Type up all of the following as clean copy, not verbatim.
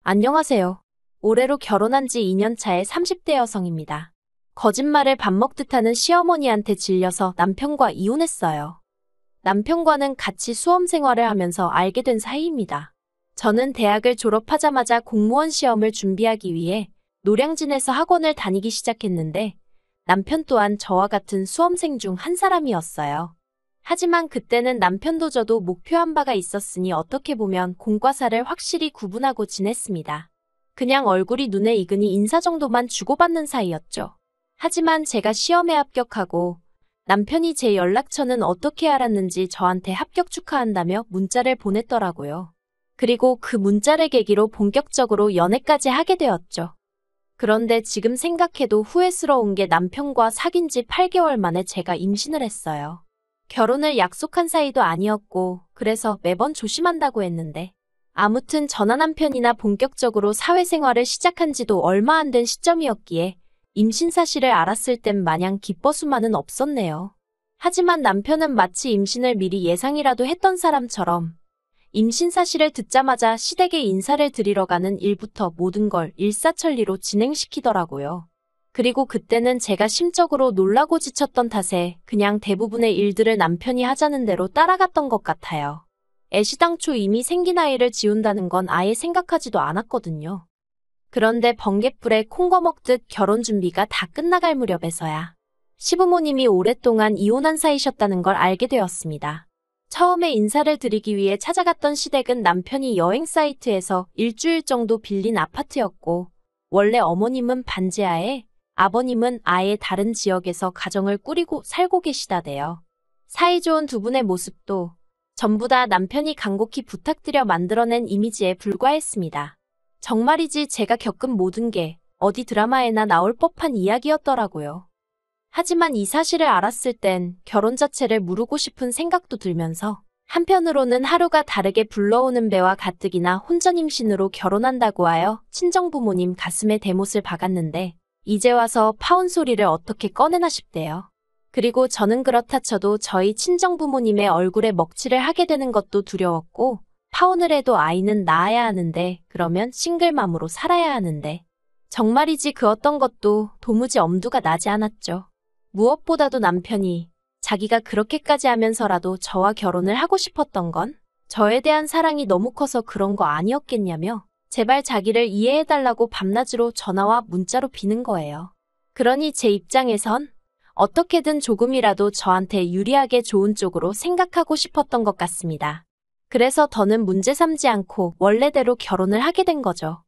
안녕하세요. 올해로 결혼한 지 2년 차의 30대 여성입니다. 거짓말을 밥 먹듯 하는 시어머니한테 질려서 남편과 이혼했어요. 남편과는 같이 수험 생활을 하면서 알게 된 사이입니다. 저는 대학을 졸업하자마자 공무원 시험을 준비하기 위해 노량진에서 학원을 다니기 시작했는데 남편 또한 저와 같은 수험생 중 한 사람이었어요. 하지만 그때는 남편도 저도 목표한 바가 있었으니 어떻게 보면 공과 사를 확실히 구분하고 지냈습니다. 그냥 얼굴이 눈에 익으니 인사 정도만 주고받는 사이였죠. 하지만 제가 시험에 합격하고 남편이 제 연락처는 어떻게 알았는지 저한테 합격 축하한다며 문자를 보냈더라고요. 그리고 그 문자를 계기로 본격적으로 연애까지 하게 되었죠. 그런데 지금 생각해도 후회스러운 게 남편과 사귄 지 8개월 만에 제가 임신을 했어요. 결혼을 약속한 사이도 아니었고 그래서 매번 조심한다고 했는데 아무튼 저나 남편이나 본격적으로 사회생활을 시작한 지도 얼마 안 된 시점이었기에 임신 사실을 알았을 땐 마냥 기뻐 수만은 없었네요. 하지만 남편은 마치 임신을 미리 예상이라도 했던 사람처럼 임신 사실을 듣자마자 시댁에 인사를 드리러 가는 일부터 모든 걸 일사천리로 진행시키더라고요. 그리고 그때는 제가 심적으로 놀라고 지쳤던 탓에 그냥 대부분의 일들을 남편이 하자는 대로 따라갔던 것 같아요. 애시당초 이미 생긴 아이를 지운다는 건 아예 생각하지도 않았거든요. 그런데 번갯불에 콩거 먹듯 결혼 준비가 다 끝나갈 무렵에서야 시부모님이 오랫동안 이혼한 사이셨다는 걸 알게 되었습니다. 처음에 인사를 드리기 위해 찾아갔던 시댁은 남편이 여행 사이트에서 일주일 정도 빌린 아파트였고 원래 어머님은 반지하에 아버님은 아예 다른 지역에서 가정을 꾸리고 살고 계시다대요. 사이좋은 두 분의 모습도 전부 다 남편이 간곡히 부탁드려 만들어낸 이미지에 불과했습니다. 정말이지 제가 겪은 모든 게 어디 드라마에나 나올 법한 이야기였더라고요. 하지만 이 사실을 알았을 땐 결혼 자체를 무르고 싶은 생각도 들면서 한편으로는 하루가 다르게 불러오는 배와 가뜩이나 혼전 임신으로 결혼한다고 하여 친정부모님 가슴에 대못을 박았는데 이제 와서 파혼 소리를 어떻게 꺼내나 싶대요. 그리고 저는 그렇다 쳐도 저희 친정부모님의 얼굴에 먹칠을 하게 되는 것도 두려웠고 파혼을 해도 아이는 낳아야 하는데 그러면 싱글맘으로 살아야 하는데 정말이지 그 어떤 것도 도무지 엄두가 나지 않았죠. 무엇보다도 남편이 자기가 그렇게까지 하면서라도 저와 결혼을 하고 싶었던 건 저에 대한 사랑이 너무 커서 그런 거 아니었겠냐며 제발 자기를 이해해달라고 밤낮으로 전화와 문자로 비는 거예요. 그러니 제 입장에선 어떻게든 조금이라도 저한테 유리하게 좋은 쪽으로 생각하고 싶었던 것 같습니다. 그래서 더는 문제 삼지 않고 원래대로 결혼을 하게 된 거죠.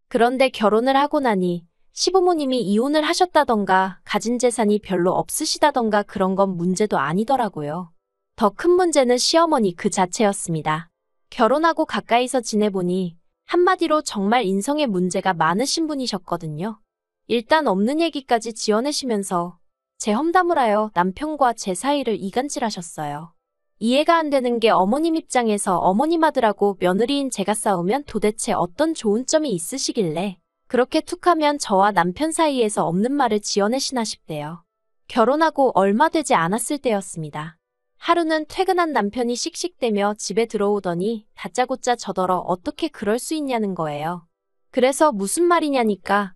그런데 결혼을 하고 나니 시부모님이 이혼을 하셨다던가 가진 재산이 별로 없으시다던가 그런 건 문제도 아니더라고요. 더 큰 문제는 시어머니 그 자체였습니다. 결혼하고 가까이서 지내보니 한마디로 정말 인성에 문제가 많으신 분이셨거든요. 일단 없는 얘기까지 지어내시면서 제 험담을 하여 남편과 제 사이를 이간질하셨어요. 이해가 안 되는 게 어머님 입장에서 어머님 아들하고 며느리인 제가 싸우면 도대체 어떤 좋은 점이 있으시길래 그렇게 툭하면 저와 남편 사이에서 없는 말을 지어내시나 싶대요. 결혼하고 얼마 되지 않았을 때였습니다. 하루는 퇴근한 남편이 씩씩대며 집에 들어오더니 다짜고짜 저더러 어떻게 그럴 수 있냐는 거예요. 그래서 무슨 말이냐니까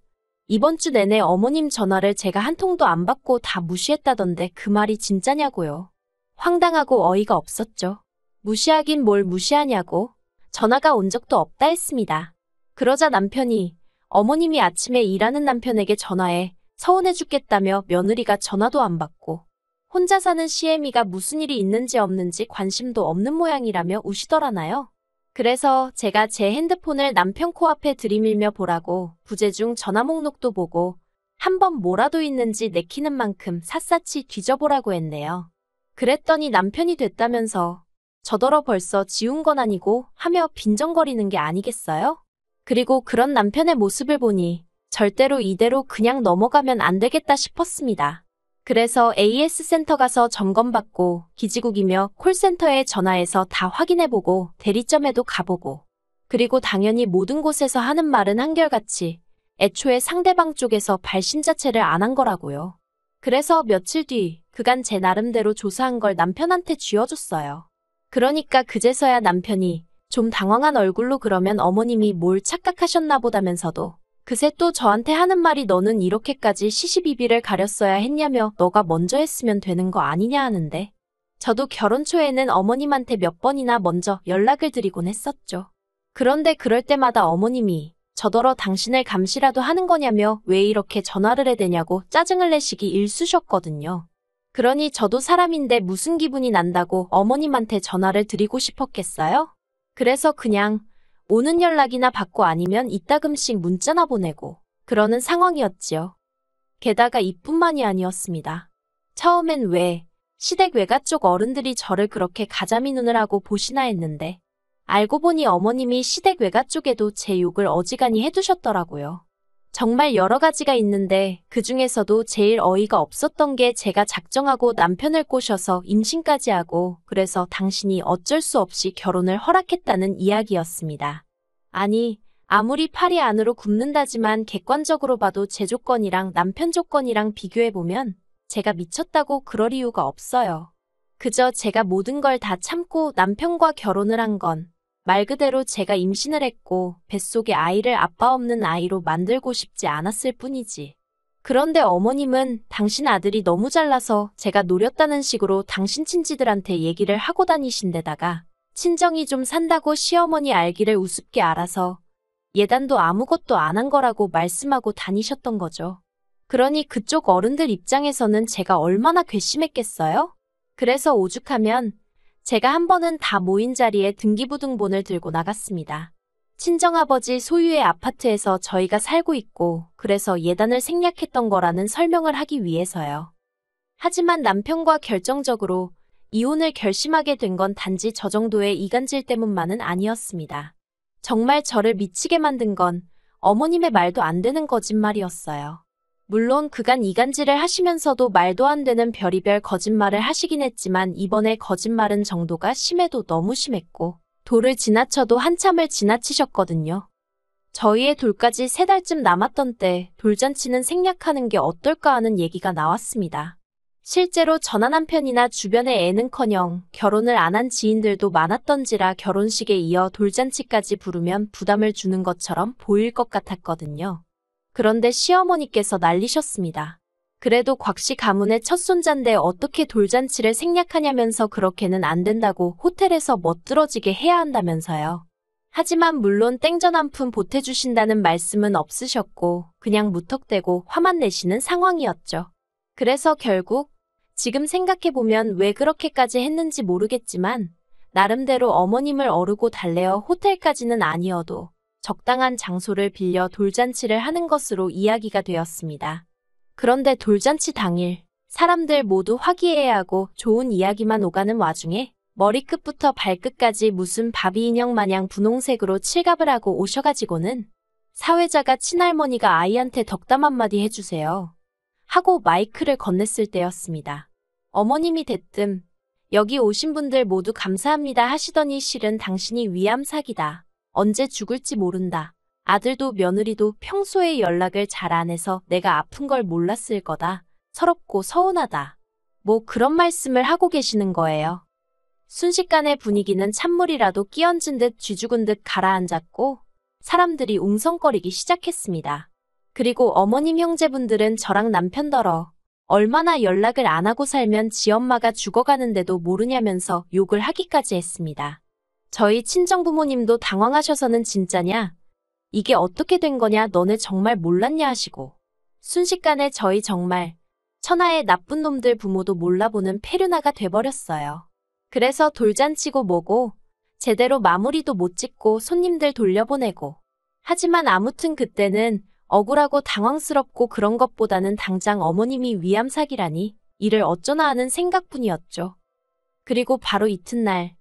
이번 주 내내 어머님 전화를 제가 한 통도 안 받고 다 무시했다던데 그 말이 진짜냐고요. 황당하고 어이가 없었죠. 무시하긴 뭘 무시하냐고 전화가 온 적도 없다 했습니다. 그러자 남편이 어머님이 아침에 일하는 남편에게 전화해 서운해 죽겠다며 며느리가 전화도 안 받고 혼자 사는 시애미가 무슨 일이 있는지 없는지 관심도 없는 모양이라며 우시더라나요. 그래서 제가 제 핸드폰을 남편 코앞에 들이밀며 보라고 부재중 전화 목록도 보고 한번 뭐라도 있는지 내키는 만큼 샅샅이 뒤져보라고 했네요. 그랬더니 남편이 됐다면서 저더러 벌써 지운 건 아니고 하며 빈정거리는 게 아니겠어요? 그리고 그런 남편의 모습을 보니 절대로 이대로 그냥 넘어가면 안 되겠다 싶었습니다. 그래서 AS 센터 가서 점검받고 기지국이며 콜센터에 전화해서 다 확인해보고 대리점에도 가보고 그리고 당연히 모든 곳에서 하는 말은 한결같이 애초에 상대방 쪽에서 발신 자체를 안 한 거라고요. 그래서 며칠 뒤 그간 제 나름대로 조사한 걸 남편한테 쥐어줬어요. 그러니까 그제서야 남편이 좀 당황한 얼굴로 그러면 어머님이 뭘 착각하셨나 보다면서도 그새 또 저한테 하는 말이 너는 이렇게까지 시시비비를 가렸어야 했냐며 너가 먼저 했으면 되는 거 아니냐 하는데 저도 결혼 초에는 어머님한테 몇 번이나 먼저 연락을 드리곤 했었죠. 그런데 그럴 때마다 어머님이 저더러 당신을 감시라도 하는 거냐며 왜 이렇게 전화를 해대냐고 짜증을 내시기 일쑤셨거든요. 그러니 저도 사람인데 무슨 기분이 난다고 어머님한테 전화를 드리고 싶었겠어요? 그래서 그냥 오는 연락이나 받고 아니면 이따금씩 문자나 보내고 그러는 상황이었지요. 게다가 이뿐만이 아니었습니다. 처음엔 왜 시댁 외가 쪽 어른들이 저를 그렇게 가자미 눈을 하고 보시나 했는데 알고 보니 어머님이 시댁 외가 쪽에도 제 욕을 어지간히 해두셨더라고요. 정말 여러 가지가 있는데 그중에서도 제일 어이가 없었던 게 제가 작정하고 남편을 꼬셔서 임신까지 하고 그래서 당신이 어쩔 수 없이 결혼을 허락했다는 이야기였습니다. 아니, 아무리 팔이 안으로 굽는다지만 객관적으로 봐도 제 조건이랑 남편 조건이랑 비교해보면 제가 미쳤다고 그럴 이유가 없어요. 그저 제가 모든 걸 다 참고 남편과 결혼을 한 건 말 그대로 제가 임신을 했고 뱃속에 아이를 아빠 없는 아이로 만들고 싶지 않았을 뿐이지. 그런데 어머님은 당신 아들이 너무 잘나서 제가 노렸다는 식으로 당신 친지들한테 얘기를 하고 다니신데다가 친정이 좀 산다고 시어머니 알기를 우습게 알아서 예단도 아무것도 안 한 거라고 말씀하고 다니셨던 거죠. 그러니 그쪽 어른들 입장에서는 제가 얼마나 괘씸했겠어요? 그래서 오죽하면 제가 한 번은 다 모인 자리에 등기부등본을 들고 나갔습니다. 친정아버지 소유의 아파트에서 저희가 살고 있고 그래서 예단을 생략했던 거라는 설명을 하기 위해서요. 하지만 남편과 결정적으로 이혼을 결심하게 된 건 단지 저 정도의 이간질 때문만은 아니었습니다. 정말 저를 미치게 만든 건 어머님의 말도 안 되는 거짓말이었어요. 물론 그간 이간질을 하시면서도 말도 안 되는 별의별 거짓말을 하시긴 했지만 이번에 거짓말은 정도가 심해도 너무 심했고 도를 지나쳐도 한참을 지나치셨거든요. 저희의 돌까지 3달쯤 남았던 때 돌잔치는 생략하는 게 어떨까 하는 얘기가 나왔습니다. 실제로 저나 남편이나 주변의 애는커녕 결혼을 안 한 지인들도 많았던지라 결혼식에 이어 돌잔치까지 부르면 부담을 주는 것처럼 보일 것 같았거든요. 그런데 시어머니께서 난리셨습니다. 그래도 곽씨 가문의 첫 손자인데 어떻게 돌잔치를 생략하냐면서 그렇게는 안 된다고 호텔에서 멋들어지게 해야 한다면서요. 하지만 물론 땡전 한 푼 보태주신다는 말씀은 없으셨고 그냥 무턱대고 화만 내시는 상황이었죠. 그래서 결국 지금 생각해보면 왜 그렇게까지 했는지 모르겠지만 나름대로 어머님을 어르고 달래어 호텔까지는 아니어도 적당한 장소를 빌려 돌잔치를 하는 것으로 이야기가 되었습니다. 그런데 돌잔치 당일 사람들 모두 화기애애하고 좋은 이야기만 오가는 와중에 머리끝부터 발끝까지 무슨 바비 인형 마냥 분홍색으로 칠갑을 하고 오셔가지고는 사회자가 친할머니가 아이한테 덕담 한마디 해주세요 하고 마이크를 건넸을 때였습니다. 어머님이 대뜸 여기 오신 분들 모두 감사합니다 하시더니 실은 당신이 위암 사기다. 언제 죽을지 모른다. 아들도 며느리도 평소에 연락을 잘 안 해서 내가 아픈 걸 몰랐을 거다. 서럽고 서운하다. 뭐 그런 말씀을 하고 계시는 거예요. 순식간에 분위기는 찬물이라도 끼얹은 듯 쥐죽은 듯 가라앉았고 사람들이 웅성거리기 시작했습니다. 그리고 어머님 형제분들은 저랑 남편더러 얼마나 연락을 안 하고 살면 지 엄마가 죽어가는데도 모르냐면서 욕을 하기까지 했습니다. 저희 친정부모님도 당황하셔서는 진짜냐? 이게 어떻게 된 거냐? 너네 정말 몰랐냐? 하시고 순식간에 저희 정말 천하의 나쁜 놈들 부모도 몰라보는 페류나가 돼버렸어요. 그래서 돌잔치고 뭐고 제대로 마무리도 못 짓고 손님들 돌려보내고 하지만 아무튼 그때는 억울하고 당황스럽고 그런 것보다는 당장 어머님이 위암 사기라니 이를 어쩌나 하는 생각뿐이었죠. 그리고 바로 이튿날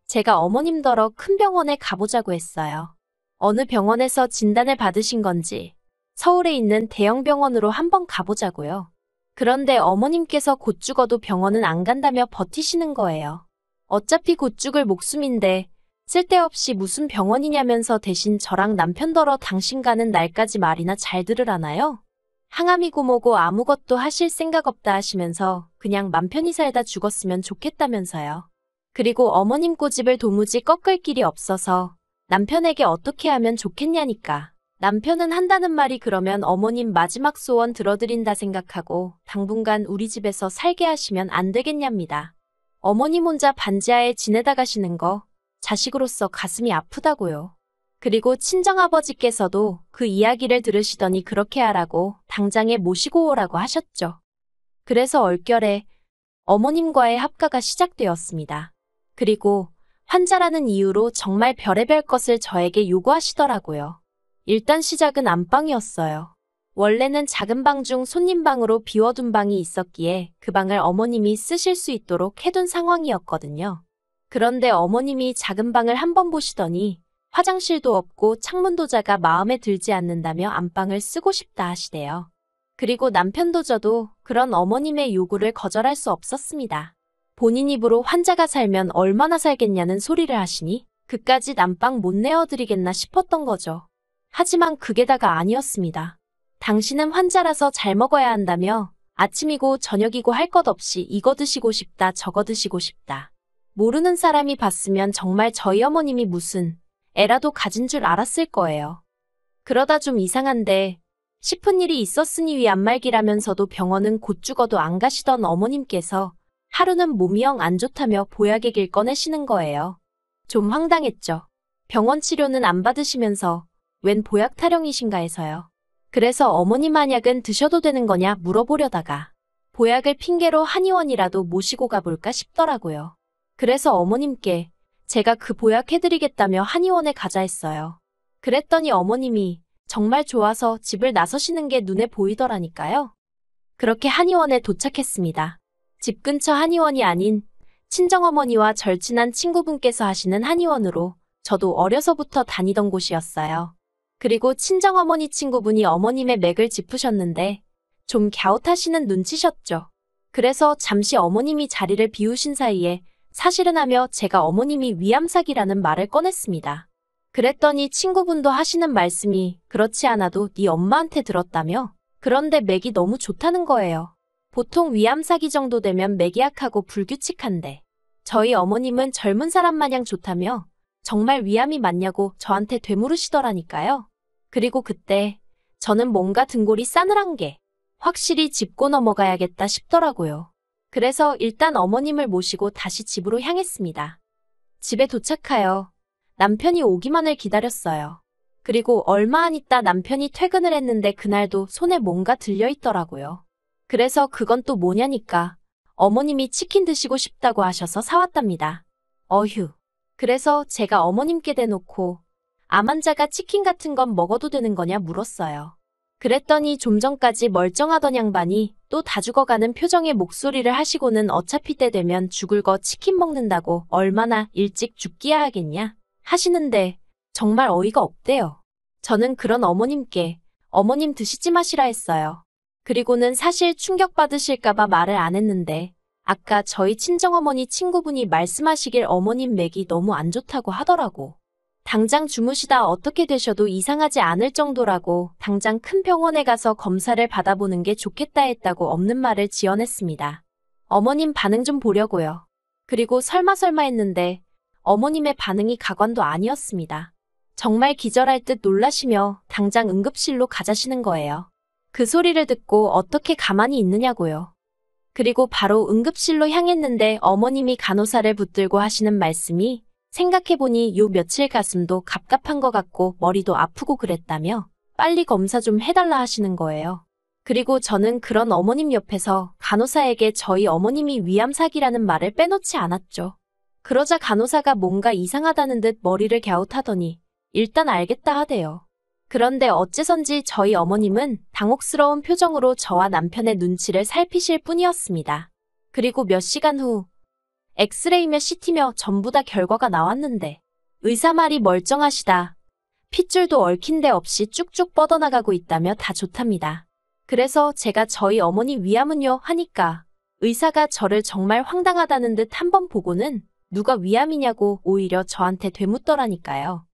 제가 어머님더러 큰 병원에 가보자고 했어요. 어느 병원에서 진단을 받으신 건지 서울에 있는 대형 병원으로 한번 가보자고요. 그런데 어머님께서 곧 죽어도 병원은 안 간다며 버티시는 거예요. 어차피 곧 죽을 목숨인데 쓸데없이 무슨 병원이냐면서 대신 저랑 남편더러 당신 가는 날까지 말이나 잘 들으라나요? 항암이고 뭐고 아무것도 하실 생각 없다 하시면서 그냥 맘 편히 살다 죽었으면 좋겠다면서요. 그리고 어머님 꼬집을 도무지 꺾을 길이 없어서 남편에게 어떻게 하면 좋겠냐니까. 남편은 한다는 말이 그러면 어머님 마지막 소원 들어드린다 생각하고 당분간 우리 집에서 살게 하시면 안 되겠냐입니다. 어머님 혼자 반지하에 지내다 가시는 거 자식으로서 가슴이 아프다고요. 그리고 친정아버지께서도 그 이야기를 들으시더니 그렇게 하라고 당장에 모시고 오라고 하셨죠. 그래서 얼결에 어머님과의 합가가 시작되었습니다. 그리고 환자라는 이유로 정말 별의별 것을 저에게 요구하시더라고요. 일단 시작은 안방이었어요. 원래는 작은 방 중 손님방으로 비워둔 방이 있었기에 그 방을 어머님이 쓰실 수 있도록 해둔 상황이었거든요. 그런데 어머님이 작은 방을 한번 보시더니 화장실도 없고 창문도 작아 마음에 들지 않는다며 안방을 쓰고 싶다 하시대요. 그리고 남편도 저도 그런 어머님의 요구를 거절할 수 없었습니다. 본인 입으로 환자가 살면 얼마나 살겠냐는 소리를 하시니 그까짓 안방 못 내어드리겠나 싶었던 거죠. 하지만 그게 다가 아니었습니다. 당신은 환자라서 잘 먹어야 한다며 아침이고 저녁이고 할 것 없이 이거 드시고 싶다 저거 드시고 싶다. 모르는 사람이 봤으면 정말 저희 어머님이 무슨 애라도 가진 줄 알았을 거예요. 그러다 좀 이상한데 싶은 일이 있었으니 위 안말기라면서도 병원은 곧 죽어도 안 가시던 어머님께서 하루는 몸이 영 안 좋다며 보약 얘기를 꺼내시는 거예요. 좀 황당했죠. 병원 치료는 안 받으시면서 웬 보약 타령이신가 해서요. 그래서 어머님 한약은 드셔도 되는 거냐 물어보려다가 보약을 핑계로 한의원이라도 모시고 가볼까 싶더라고요. 그래서 어머님께 제가 그 보약 해드리겠다며 한의원에 가자 했어요. 그랬더니 어머님이 정말 좋아서 집을 나서시는 게 눈에 보이더라니까요. 그렇게 한의원에 도착했습니다. 집 근처 한의원이 아닌 친정어머니와 절친한 친구분께서 하시는 한의원으로 저도 어려서부터 다니던 곳이었어요. 그리고 친정어머니 친구분이 어머님의 맥을 짚으셨는데 좀 갸웃하시는 눈치셨죠. 그래서 잠시 어머님이 자리를 비우신 사이에 사실은 하며 제가 어머님이 위암사기라는 말을 꺼냈습니다. 그랬더니 친구분도 하시는 말씀이 그렇지 않아도 네 엄마한테 들었다며 그런데 맥이 너무 좋다는 거예요. 보통 위암사기 정도 되면 맥이 약하고 불규칙한데 저희 어머님은 젊은 사람 마냥 좋다며 정말 위암이 맞냐고 저한테 되물으시더라니까요. 그리고 그때 저는 뭔가 등골이 싸늘한 게 확실히 짚고 넘어가야겠다 싶더라고요. 그래서 일단 어머님을 모시고 다시 집으로 향했습니다. 집에 도착하여 남편이 오기만을 기다렸어요. 그리고 얼마 안 있다 남편이 퇴근을 했는데 그날도 손에 뭔가 들려있더라고요. 그래서 그건 또 뭐냐니까 어머님이 치킨 드시고 싶다고 하셔서 사왔답니다. 어휴. 그래서 제가 어머님께 대놓고 암 환자가 치킨 같은 건 먹어도 되는 거냐 물었어요. 그랬더니 좀 전까지 멀쩡하던 양반이 또 다 죽어가는 표정의 목소리를 하시고는 어차피 때 되면 죽을 거 치킨 먹는다고 얼마나 일찍 죽기야 하겠냐 하시는데 정말 어이가 없대요. 저는 그런 어머님께 어머님 드시지 마시라 했어요. 그리고는 사실 충격받으실까봐 말을 안 했는데 아까 저희 친정어머니 친구분이 말씀하시길 어머님 맥이 너무 안 좋다고 하더라고. 당장 주무시다 어떻게 되셔도 이상하지 않을 정도라고 당장 큰 병원에 가서 검사를 받아보는 게 좋겠다 했다고 없는 말을 지어냈습니다. 어머님 반응 좀 보려고요. 그리고 설마 했는데 어머님의 반응이 가관도 아니었습니다. 정말 기절할 듯 놀라시며 당장 응급실로 가자시는 거예요. 그 소리를 듣고 어떻게 가만히 있느냐고요. 그리고 바로 응급실로 향했는데 어머님이 간호사를 붙들고 하시는 말씀이 생각해보니 요 며칠 가슴도 갑갑한 것 같고 머리도 아프고 그랬다며 빨리 검사 좀 해달라 하시는 거예요. 그리고 저는 그런 어머님 옆에서 간호사에게 저희 어머님이 위암사기라는 말을 빼놓지 않았죠. 그러자 간호사가 뭔가 이상하다는 듯 머리를 갸웃하더니 일단 알겠다 하대요. 그런데 어째선지 저희 어머님은 당혹스러운 표정으로 저와 남편의 눈치를 살피실 뿐이었습니다. 그리고 몇 시간 후 엑스레이며 CT며 전부 다 결과가 나왔는데 의사 말이 멀쩡하시다. 핏줄도 얽힌 데 없이 쭉쭉 뻗어나가고 있다며 다 좋답니다. 그래서 제가 저희 어머니 위암은요 하니까 의사가 저를 정말 황당하다는 듯 한번 보고는 누가 위암이냐고 오히려 저한테 되묻더라니까요.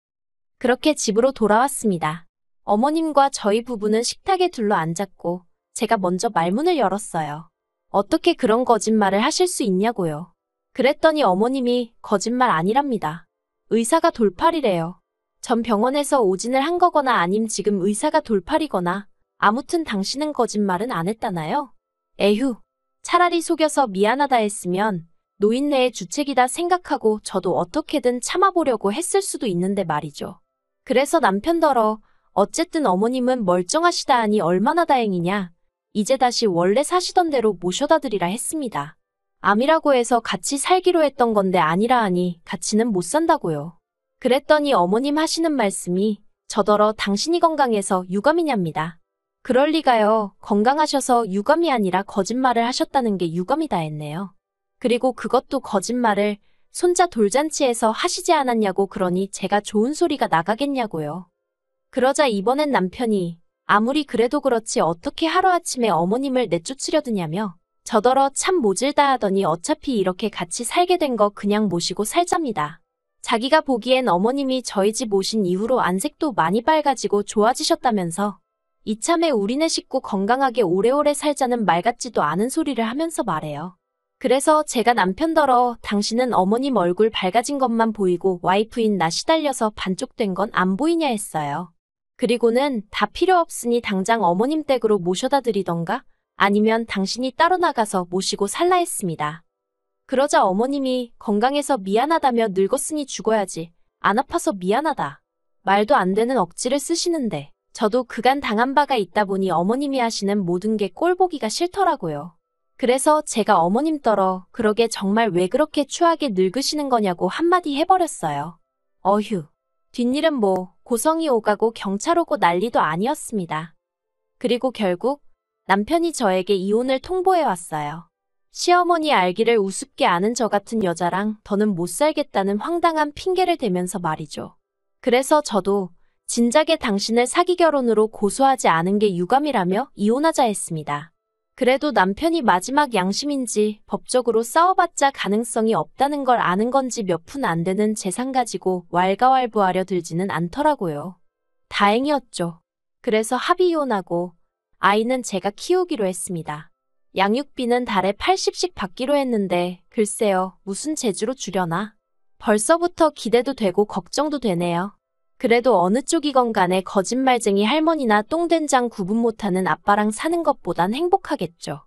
그렇게 집으로 돌아왔습니다. 어머님과 저희 부부는 식탁에 둘러앉았고 제가 먼저 말문을 열었어요. 어떻게 그런 거짓말을 하실 수 있냐고요. 그랬더니 어머님이 거짓말 아니랍니다. 의사가 돌팔이래요. 전 병원에서 오진을 한 거거나 아님 지금 의사가 돌팔이거나 아무튼 당신은 거짓말은 안 했다나요? 에휴, 차라리 속여서 미안하다 했으면 노인네의 주책이다 생각하고 저도 어떻게든 참아보려고 했을 수도 있는데 말이죠. 그래서 남편더러 어쨌든 어머님은 멀쩡하시다 하니 얼마나 다행이냐. 이제 다시 원래 사시던 대로 모셔다 드리라 했습니다. 암이라고 해서 같이 살기로 했던 건데 아니라 하니 같이는 못 산다고요. 그랬더니 어머님 하시는 말씀이 저더러 당신이 건강해서 유감이냐입니다. 그럴 리가요. 건강하셔서 유감이 아니라 거짓말을 하셨다는 게 유감이다 했네요. 그리고 그것도 거짓말을 손자 돌잔치에서 하시지 않았냐고 그러니 제가 좋은 소리가 나가겠냐고요. 그러자 이번엔 남편이 아무리 그래도 그렇지 어떻게 하루아침에 어머님을 내쫓으려드냐며 저더러 참 모질다 하더니 어차피 이렇게 같이 살게 된 거 그냥 모시고 살잡니다. 자기가 보기엔 어머님이 저희 집 오신 이후로 안색도 많이 빨가지고 좋아지셨다면서 이참에 우리네 식구 건강하게 오래오래 살자는 말 같지도 않은 소리를 하면서 말해요. 그래서 제가 남편더러 당신은 어머님 얼굴 밝아진 것만 보이고 와이프인 나 시달려서 반쪽된 건 안 보이냐 했어요. 그리고는 다 필요 없으니 당장 어머님 댁으로 모셔다 드리던가 아니면 당신이 따로 나가서 모시고 살라 했습니다. 그러자 어머님이 건강해서 미안하다며 늙었으니 죽어야지. 안 아파서 미안하다. 말도 안 되는 억지를 쓰시는데 저도 그간 당한 바가 있다 보니 어머님이 하시는 모든 게 꼴보기가 싫더라고요. 그래서 제가 어머님더러 그러게 정말 왜 그렇게 추하게 늙으시는 거냐고 한마디 해버렸어요. 어휴, 뒷일은 뭐 고성이 오가고 경찰 오고 난리도 아니었습니다. 그리고 결국 남편이 저에게 이혼을 통보해왔어요. 시어머니 알기를 우습게 아는 저 같은 여자랑 더는 못 살겠다는 황당한 핑계를 대면서 말이죠. 그래서 저도 진작에 당신을 사기 결혼으로 고소하지 않은 게 유감이라며 이혼하자 했습니다. 그래도 남편이 마지막 양심인지 법적으로 싸워봤자 가능성이 없다는 걸 아는 건지 몇 푼 안 되는 재산 가지고 왈가왈부하려 들지는 않더라고요. 다행이었죠. 그래서 합의 이혼하고 아이는 제가 키우기로 했습니다. 양육비는 달에 80씩 받기로 했는데 글쎄요, 무슨 재주로 주려나? 벌써부터 기대도 되고 걱정도 되네요. 그래도 어느 쪽이건 간에 거짓말쟁이 할머니나 똥된장 구분 못하는 아빠랑 사는 것보단 행복하겠죠.